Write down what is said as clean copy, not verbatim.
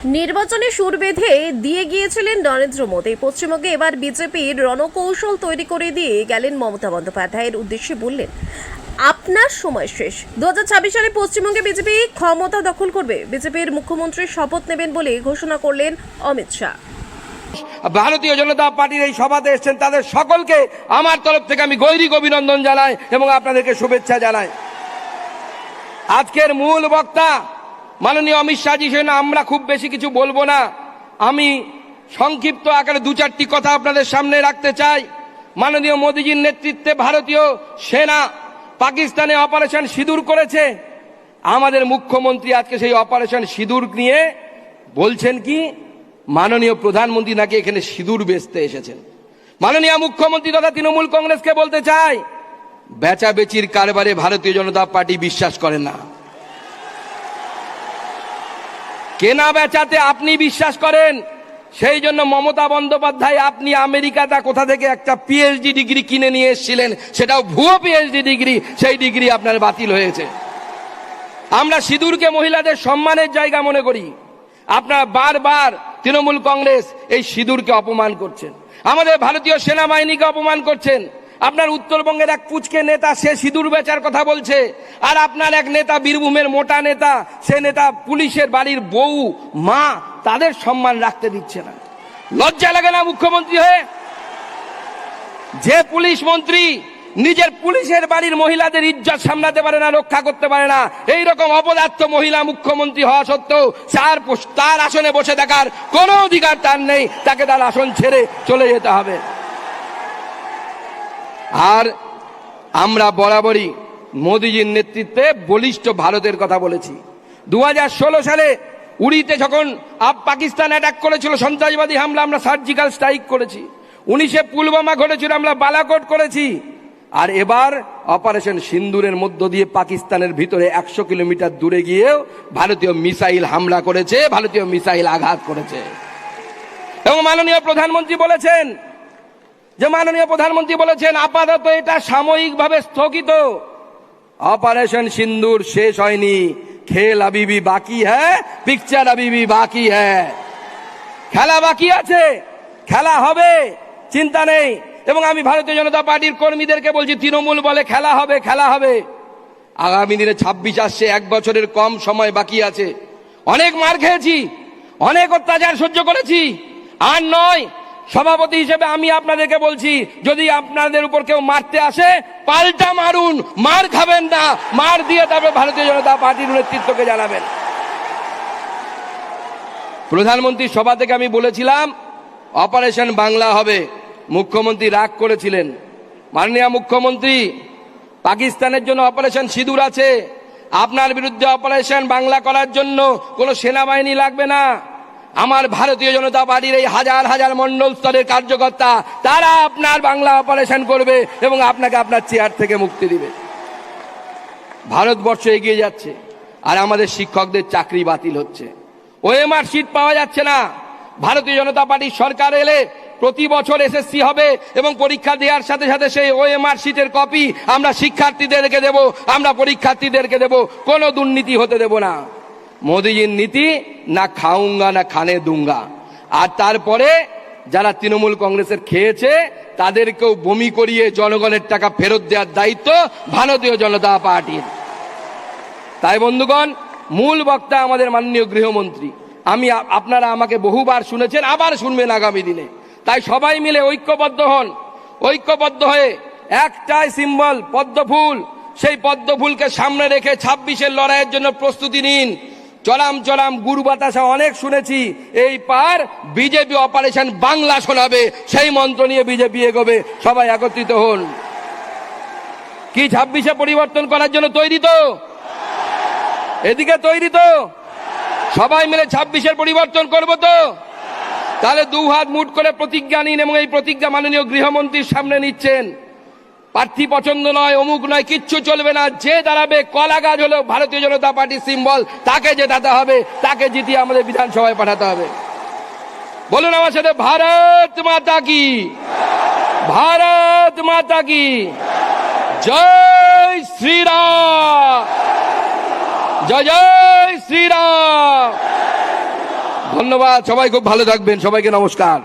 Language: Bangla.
নির্বাচনে সুর বেঁধে দিয়ে গিয়েছিলেন নরেন্দ্র মোদী। পশ্চিমবঙ্গে এবার বিজেপির রণকৌশল তৈরি করে দিয়ে গেলেন মমতা বন্দ্যোপাধ্যায়ের উদ্দেশ্যে বললেন, আপনার সময় শেষ। 2026 সালে পশ্চিমবঙ্গে বিজেপি ক্ষমতা দখল করবে। বিজেপির মুখ্যমন্ত্রী শপথ নেবেন বলে ঘোষণা করলেন অমিত শাহ। ভারতীয় জনতা পার্টির এই সভাতে এসেছেন তাদের সকলকে আমার তরফ থেকে আমি গৈরিক অভিনন্দন জানাই এবং আপনাদেরকে শুভেচ্ছা জানাই। আজকের মূল বক্তা মাননীয় অমিত শাহজি, সেজন্য আমরা খুব বেশি কিছু বলবো না। আমি সংক্ষিপ্ত আকারে দু চারটি কথা আপনাদের সামনে রাখতে চাই। মাননীয় মোদীজির নেতৃত্বে ভারতীয় সেনা পাকিস্তানে অপারেশন সিঁদুর করেছে। আমাদের মুখ্যমন্ত্রী আজকে সেই অপারেশন সিঁদুর নিয়ে বলছেন কি মাননীয় প্রধানমন্ত্রী নাকি এখানে সিঁদুর বেচতে এসেছেন। মাননীয় মুখ্যমন্ত্রী তথা তৃণমূল কংগ্রেসকে বলতে চাই, বেচাবেচির কারবারে ভারতীয় জনতা পার্টি বিশ্বাস করেন না। কেনা বেচাতে আপনি বিশ্বাস করেন। সেই জন্য মমতা বন্দ্যোপাধ্যায়, আপনি আমেরিকাতে কোথা থেকে একটা পিএইচডি ডিগ্রি কিনে নিয়ে এসেছিলেন, সেটাও ভুয়ো পিএইচডি ডিগ্রি, সেই ডিগ্রি আপনার বাতিল হয়েছে। আমরা সিঁদুরকে মহিলাদের সম্মানের জায়গা মনে করি। আপনারা বারবার তৃণমূল কংগ্রেস এই সিঁদুরকে অপমান করছেন, আমাদের ভারতীয় সেনাবাহিনীকে অপমান করছেন। আপনার উত্তরবঙ্গের এক পুচকে নেতা, সে সিঁদুর বেচার কথা বলছে, আর আপনার এক নেতা বীরভূমের মোটা নেতা, সে নেতা পুলিশের বাড়ির বউ মা, তাদের সম্মান রাখতে দিচ্ছে না। লজ্জা লাগে না মুখ্যমন্ত্রী হয়ে? যে পুলিশ মন্ত্রী নিজের পুলিশের বাড়ির মহিলাদের ইজ্জত সামলাতে পারে না, রক্ষা করতে পারে না, এই রকম অপদার্থ মহিলা মুখ্যমন্ত্রী হওয়া সত্ত্বেও তার আসনে বসে থাকার কোনো অধিকার তার নেই। তাকে তার আসন ছেড়ে চলে যেতে হবে। আর আমরা বরাবরই মোদীজির নেতৃত্বে বলিষ্ঠ ভারতের কথা বলেছি। 2016 সালে উড়িতে যখন পাকিস্তান অ্যাটাক করেছিল, সন্ত্রাসবাদী হামলা, আমরা সার্জিক্যাল স্ট্রাইক করেছি। 19-এ পুলওয়ামা ঘটেছিল, আমরা বালাকোট করেছি। আর এবার অপারেশন সিন্দুরের মধ্য দিয়ে পাকিস্তানের ভিতরে 100 কিলোমিটার দূরে গিয়েও ভারতীয় মিসাইল হামলা করেছে, ভারতীয় মিসাইল আঘাত করেছে। এবং মাননীয় প্রধানমন্ত্রী বলেছেন আপাতত এটা সাময়িকভাবে স্থগিত। অপারেশন সিন্দুর শেষ হয়নি, খেল আবি ভি বাকি হ্যায়, পিকচার আবি ভি বাকি হ্যায়। খেলা বাকি আছে, খেলা হবে, চিন্তা নেই। এবং আমি ভারতীয় জনতা পার্টির কর্মীদেরকে বলছি, তৃণমূল বলে খেলা হবে, খেলা হবে। আগামী দিনে 26 আসছে, 1 বছরের কম সময় বাকি আছে। অনেক মার খেয়েছি, অনেক অত্যাচার সহ্য করেছি, আর নয়। সভাপতি হিসেবে আমি আপনাদেরকে বলছি, যদি আপনাদের উপর কেউ মারতে আসে, পাল্টা মারুন, মার খাবেন না। মার দিয়ে তারপরে ভারতীয় জনতা পার্টির নেতৃত্বকে জানাবেন। প্রধানমন্ত্রীর সভা থেকে আমি বলেছিলাম অপারেশন বাংলা হবে। মুখ্যমন্ত্রী রাগ করেছিলেন। মাননীয় মুখ্যমন্ত্রী, পাকিস্তানের জন্য অপারেশন সিঁদুর আছে, আপনার বিরুদ্ধে অপারেশন বাংলা করার জন্য কোনো সেনাবাহিনী লাগবে না। আমার ভারতীয় জনতা পার্টির এই হাজার হাজার মন্ডল স্তরের কার্যকর্তা, তারা আপনার বাংলা অপারেশন করবে এবং আপনাকে আপনার চেয়ার থেকে মুক্তি দিবে। ভারতবর্ষ এগিয়ে যাচ্ছে, আর আমাদের শিক্ষকদের চাকরি বাতিল হচ্ছে, ওএমআর সিট পাওয়া যাচ্ছে না। ভারতীয় জনতা পার্টির সরকার এলে প্রতি বছর এসএসসি হবে এবং পরীক্ষা দেওয়ার সাথে সাথে সেই ওএমআর সিটের কপি আমরা শিক্ষার্থীদেরকে দেব, আমরা পরীক্ষার্থীদেরকে দেব। কোনো দুর্নীতি হতে দেব না। মোদীজির নীতি না খাউঙ্গা না খানে দুঙ্গা। আর তারপরে যারা তৃণমূল কংগ্রেসের খেয়েছে তাদেরকেও বমি করিয়ে জনগণের টাকা ফেরত দেওয়ার দায়িত্ব ভারতীয় জনতা পার্টির। তাই বন্ধুগণ, মূল বক্তা আমাদের মাননীয় গৃহমন্ত্রী। আপনারা আমাকে বহুবার শুনেছেন, আবার শুনবেন আগামী দিনে। তাই সবাই মিলে ঐক্যবদ্ধ হন। ঐক্যবদ্ধ হয়ে একটাই সিম্বল, পদ্মফুল, সেই পদ্মফুলকে সামনে রেখে 26-এর লড়াইয়ের জন্য প্রস্তুতি নিন। চলাম চলাম গুরু বাতাসা অনেক শুনেছি, এই পার বিজেপি অপারেশন বাংলা শোনাবে, সেই মন্ত্র নিয়ে বিজেপি এগোবে। সবাই একত্রিত হন। কি 26-এ পরিবর্তন করার জন্য তৈরি তো? এদিকে তৈরি তো? সবাই মিলে 26-এর পরিবর্তন করবো তো? তাহলে 2 হাত মুঠ করে প্রতিজ্ঞা নিন, এবং এই প্রতিজ্ঞা মাননীয় গৃহমন্ত্রীর সামনে নিচ্ছেন। প্রার্থী পছন্দ নয়, অমুক নয়, কিচ্ছু চলবে না। যে দাঁড়াবে, কলা গাছ হলো ভারতীয় জনতা পার্টির সিম্বল, তাকে জেতাতে হবে, তাকে জিতিয়ে আমাদের বিধানসভায় পাঠাতে হবে। বলুন আমার সাথে, ভারত মাতা কি, ভারত মাতা কি, জয় শ্রীরাম, জয় জয় শ্রীরাম। ধন্যবাদ, সবাই খুব ভালো থাকবেন, সবাইকে নমস্কার।